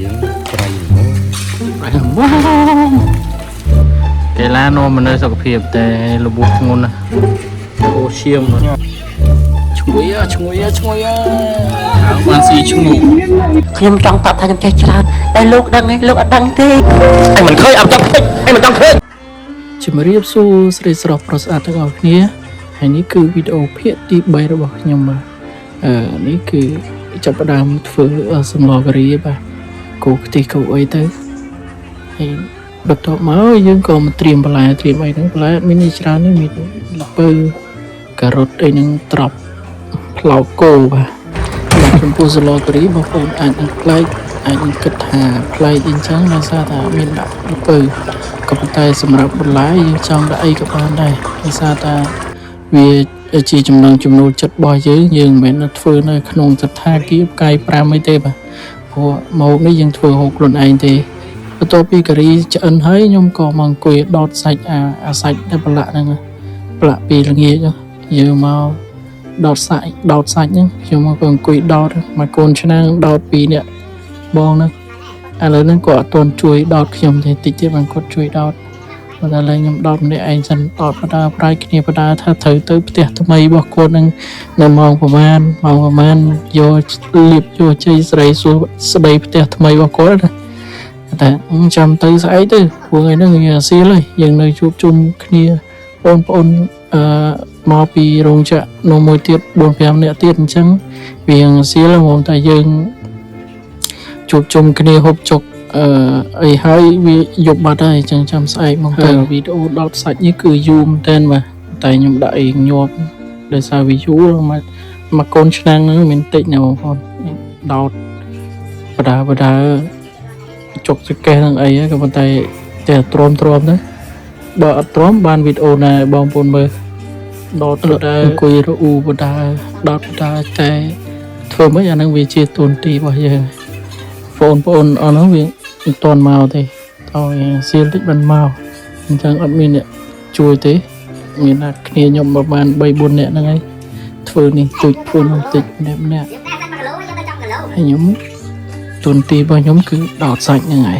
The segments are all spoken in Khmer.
យើងប្រៃហ្មង កីឡានាំមកនៅសុខភាពតែរបួសធ្ងន់ណាអូឈាមឈ្ងុយបានស៊ីឈ្ងុយ ខ្ញុំចង់ប្រាប់ថាខ្ញុំចេះច្រើនតែលោកដឹងឯងលោកអត់ដឹងទេអញមិនឃើញអត់ចង់ឃើញអញមិនចង់ឃើញ ជំរាបសួរស្រីស្រស់ប្រុសស្អាតទាំងអស់គ្នាហើយនេះគឺវីដេអូភាគទី3របស់ខ្ញុំបាទនេះគឺចាប់ផ្ដើមធ្វើសម្លការីបាទគោខ្ទិះគោអីទៅហើយបន្ទាប់មកយើងក៏មកត្រៀមបន្លែត្រៀមអីហ្នឹងបន្លែមានច្រើននេះមានល្ពៅការ៉ុតអីហ្នឹងត្រប់ផ្លោកគោបាទចំពោះសម្លការីបងប្អូនអាចនឹងប្លែកអាចនឹងគិតថាប្លែកអីចឹងដោយសារតែមានដាក់ល្ពៅក៏ប៉ុន្តែសម្រាប់បន្លែយើងចង់ដាក់អីក៏បានដែរដោយសារតែវាជាចំណងចំណូលចិត្តរបស់យើងមិនមែនធ្វើនៅក្នុងស្ថានភាពផ្កាយ5អីទេបាទព្រោះម៉ូបនេះយើងធ្វើហូបខ្លួនឯងទេបន្ទាប់ពីការីឆ្អិនហើយខ្ញុំក៏មកអង្គុយដោតសាច់អាសាច់ដែលប្រឡាក់ហ្នឹងប្រឡាក់ពីល្ងាចយើងមកដោតសាច់ហ្នឹងខ្ញុំមកអង្គុយដោតមកកូនឆ្នាំងដោតពីអ្នកបងហ្នឹងឥឡូវហ្នឹងគាត់អត់ទាន់ជួយដោតខ្ញុំទេតិចទៀតបានគាត់ជួយដោតបើតែឡើយខ្ញុំដោតម្នាក់ឯងសិនដោតបដាប្រៃគ្នាបដាថាត្រូវទៅផ្ទះថ្មីរបស់គាត់នឹងនៅម៉ោងប្រហែលយកលៀបយកជ័យស្រីសួរស្ដីផ្ទះថ្មីរបស់គាត់ណាតែចាំទៅស្អែកទៅព្រោះថ្ងៃហ្នឹងវាអាសៀលហើយយើងនៅជួបជុំគ្នាបងប្អូនមកពីរោងចក្រនៅមួយទៀត 4-5 នាក់ទៀតអញ្ចឹងវាអាសៀលហ្មងតែយើងជួបជុំគ្នាហូបចុកអីហើយវាយប់បាត់ហើយអញ្ចឹងចាំស្អែកមកទៅវីដេអូដោតសាច់នេះគឺយូរមែនតើបាទតែខ្ញុំដាក់អីញាប់ដោយសារវាយូរមកកូនឆ្នាំងហ្នឹងមានតិចណាបងប្អូនដោតបដាចុកចកេះនឹងអីក៏ប៉ុន្តែតែទ្រាំទៅបើអត់ទ្រាំបានវីដេអូណាបងប្អូនមើលដោតអង្គុយរអ៊ូបដាដោតបដាតែធ្វើមិនអាហ្នឹងវាជាទូនទីរបស់យើងបងប្អូនអស់ហ្នឹងវាមិនទាន់មកទេតើសៀលតិចបានមកអញ្ចឹងអត់មានអ្នកជួយទេមានតែគ្នាខ្ញុំប្រហែល 3-4 នាក់ហ្នឹងឯងធ្វើនេះទុចធ្វើនោះតិចម្នាក់ហើយខ្ញុំទូនទីរបស់ខ្ញុំគឺដោតសាច់ហ្នឹងឯង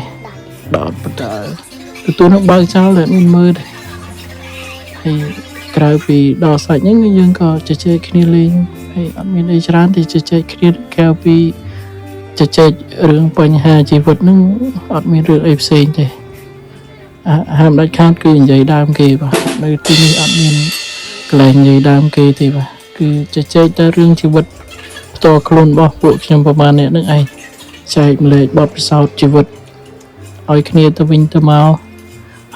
ដោតបដាទទួលនឹងបើកចោលតែមានមើលទេហើយក្រៅពីដោតសាច់ហ្នឹងយើងក៏ជជែកគ្នាលេងហើយអត់មានអីច្រើនទេជជែកគ្នាក្រៅពីជជែករឿងបញ្ហាជីវិតហ្នឹងអត់មានរឿងអីផ្សេងទេហាមដាច់ខាតគឺនិយាយដើមគេបាទនៅទីនេះអត់មានកន្លែងនិយាយដើមគេទេបាទគឺជជែកតែរឿងជីវិតផ្ទាល់ខ្លួនរបស់ពួកខ្ញុំប្រហែលអ្នកហ្នឹងឯងចែកម្លែកបទពិសោធន៍ជីវិតឲ្យគ្នាទៅវិញទៅមក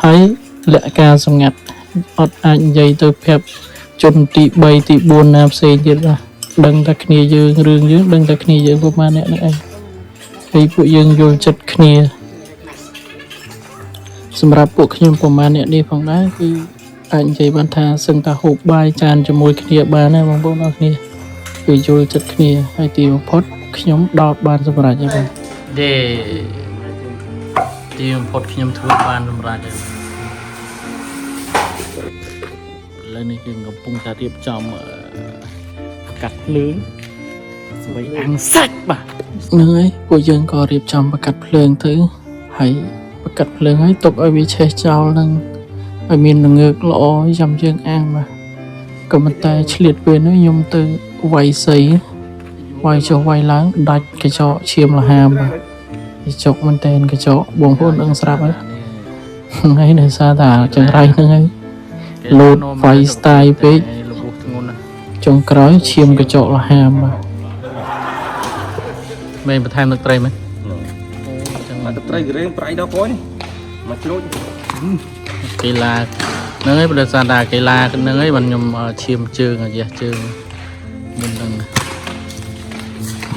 ហើយលក្ខការសម្ងាត់អត់អាចនិយាយទៅប្រាប់ជនទី3ទី4ណាផ្សេងទៀតណាដឹងតែគ្នាយើងរឿងយើងដឹងតែគ្នាយើងប្រហែលអ្នកនេះឯងហើយពួកយើងយល់ចិត្តគ្នាសម្រាប់ពួកខ្ញុំប្រហែលអ្នកនេះផងដែរគឺអាចនិយាយបានថាសឹងតែហូបបាយចានជាមួយគ្នាបានណាបងប្អូនអរគ្នាគឺយល់ចិត្តគ្នាហើយទីបំផុតខ្ញុំដោតបានសម្រេចហើយបងទីបំផុតខ្ញុំធ្វើបានសម្រេចហើយឥឡូវនេះគឺកំពុងតែរៀបចំកាត់ភ្លើងស្វ័យអាំងសាច់បាទហ្នឹងហើយពួកយើងក៏រៀបចំបកាត់ភ្លើងទៅហើយបកាត់ភ្លើងហើយទុកឲ្យវាឆេះចោលនឹងឲ្យមានល្ងើកល្អចាំយើងអាំងបាទក៏ប៉ុន្តែឆ្លៀតពេលនោះខ្ញុំទៅវាយសីវាយចុះវាយឡើងដាច់កញ្ចក់ឈាមលហាមបាទកញ្ចក់មែនតែនកញ្ចក់បងប្អូនដឹងស្រាប់ហើយហើយនៅសារតែចង្រៃហ្នឹងហើយលោតវាយស្ទាយពេកចុងក្រោយឈាមកញ្ចក់លហាមបាទមែនបន្ថែមទឹកត្រីមែនចឹងទឹកត្រីក្រែងប្រៃដល់ពណ៌នេះមកជ្រូចកីឡាហ្នឹងហើយបើសារតែកីឡាហ្នឹងហើយបានខ្ញុំឈាមជើងរយះជើងមុនហ្នឹង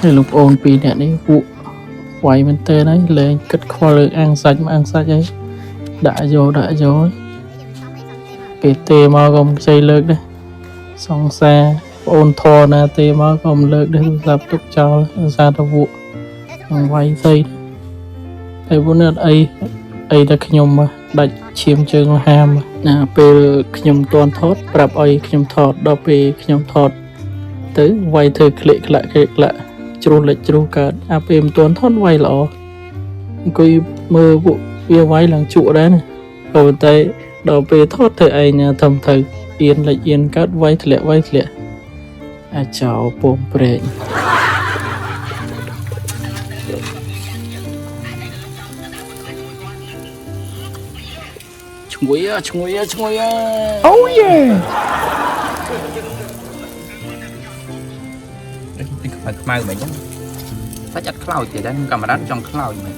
ហើយលោកប្អូន2នាក់នេះពួកវាយមែនតើហើយលែងគិតខ្វល់រឿងអាំងសាច់មកអាំងសាច់ហើយដាក់យកពេលទេមកក៏មិនខ្ចីលើកដែរសង្សារប្អូនធរណាទេមកក៏មិនលើកដែរសម្រាប់ទុកចោលសារទៅពួកនឹងវាយស្អីតែពួកនេះអីតែខ្ញុំដាច់ឈាមជើងហាមណាពេលខ្ញុំមិនទាន់ថតប្រាប់ឲ្យខ្ញុំថតដល់ពេលខ្ញុំថតទៅវាយធ្វើក្លេកក្លាក់ជ្រុះលិចជ្រុះកើតពេលមិនទាន់ថតវាយល្អ អង្គុយមើលពួកវាវាយឡើងជក់ដែរណាក៏តែដល់ពេលថតធ្វើឯងធំទៅអៀនលិចអៀនកើតវាយធ្លាក់អាចោពងព្រែកឈ្ងុយអូយេ ខ្មៅមិនចឹងសាច់អត់ខ្លោចទេដែរកាមេរ៉ាចង់ខ្លោចមិន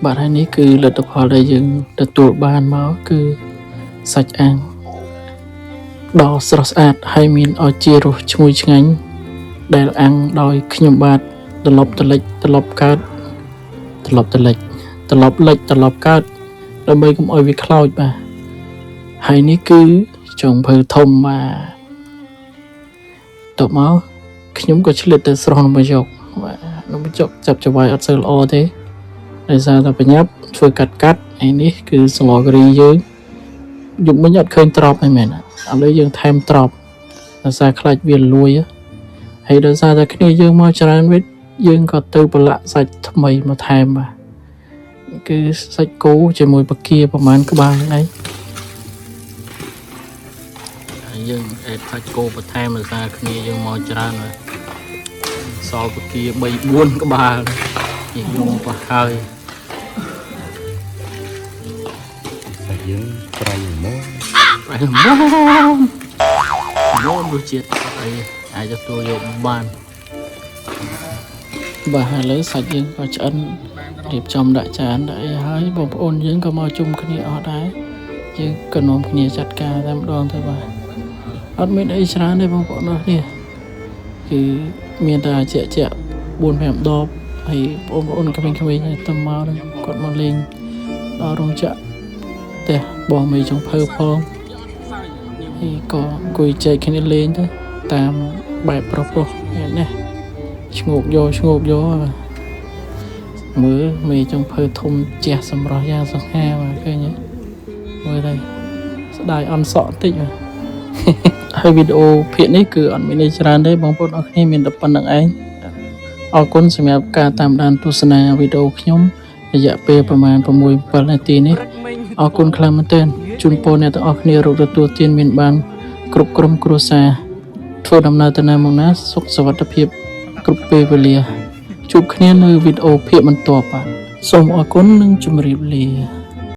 បាទហើយនេះគឺលទ្ធផលដែលយើងទទួលបានមកគឺសាច់អាំងដ៏ស្រស់ស្អាតហើយមានឱជារសឈ្ងុយឆ្ងាញ់ដែលអាំងដោយខ្ញុំបាទត្រឡប់ទៅលិចត្រឡប់កើតត្រឡប់ទៅលិចត្រឡប់លិចត្រឡប់កើតដើម្បីកុំឲ្យវាខ្លោចបាទហើយនេះគឺចុងភៅធំបាទតបមកខ្ញុំក៏ឆ្លៀតទៅស្រស់នំបញ្ចុកបាទនំបញ្ចុកចាប់ច្បាយអត់សូវល្អទេដោយសារតែបញ្ញាប់ធ្វើកាត់ឯនេះគឺសង្កការីយើងយុគមិញអត់ឃើញត្រប់ហ្នឹងមែនឥឡូវយើងថែមត្រប់ដោយសារខ្លាចវាលួយហើយដោយសារតែគ្នាយើងមកច្រើនវិញយើងក៏ទៅប្រឡាក់សាច់ថ្មីមកថែមបាទគឺសាច់គោជាមួយបកាប្រហែលក្បាលហ្នឹងឯងហើយយើងអេតសាច់គោបន្ថែមដោយសារគ្នាយើងមកច្រើនហើយសល់បកា3 4ក្បាលយើងយំប្រហើយ យើងប្រៃមករសជាតិអីអាចទទួលយកបានបាទឥឡូវសាច់យើងក៏ឆ្អិនរៀបចំដាក់ចានដាក់អីហើយបងប្អូនយើងក៏មកជុំគ្នាអស់ដែរយើងក៏នាំគ្នាចាត់ការតែម្ដងទៅបាទអត់មានអីច្រើនទេបងប្អូនអស់នេះគឺមានតែជាក់ 4-5 ដបហើយបងប្អូនក្មេងៗទៅមកគាត់មកលេងដល់រោងចក្រផ្ទះបងមេចុងភៅផងហើយក៏អង្គុយចែកគ្នាលេងទៅតាមបែបប្រុសនេះឈ្ងោកយកមើលមេចុងភៅធំជះសម្រស់យ៉ាងសង្ហាបាទឃើញទេមើលទៅស្ដាយអន់សក់តិចបាទហើយវីដេអូភាគនេះគឺអត់មានអីច្រើនទេបងប្អូនអរគ្នាមានតែប៉ុណ្្នឹងឯងអរគុណសម្រាប់ការតាមដានទស្សនាវីដេអូខ្ញុំរយៈពេលប្រហែល 6-7 នាទីនេះអរគុណខ្លាំងមែនទែនជូនពរអ្នកទាំងអស់គ្នារកទទួលទានមានបានគ្រប់ក្រុមគ្រួសារធ្វើដំណើរទៅណាមកណាសុខសុវត្ថិភាពគ្រប់ពេលវេលាជួបគ្នានៅវីដេអូភាគបន្ទាប់បាទសូមអរគុណនិងជម្រាបលា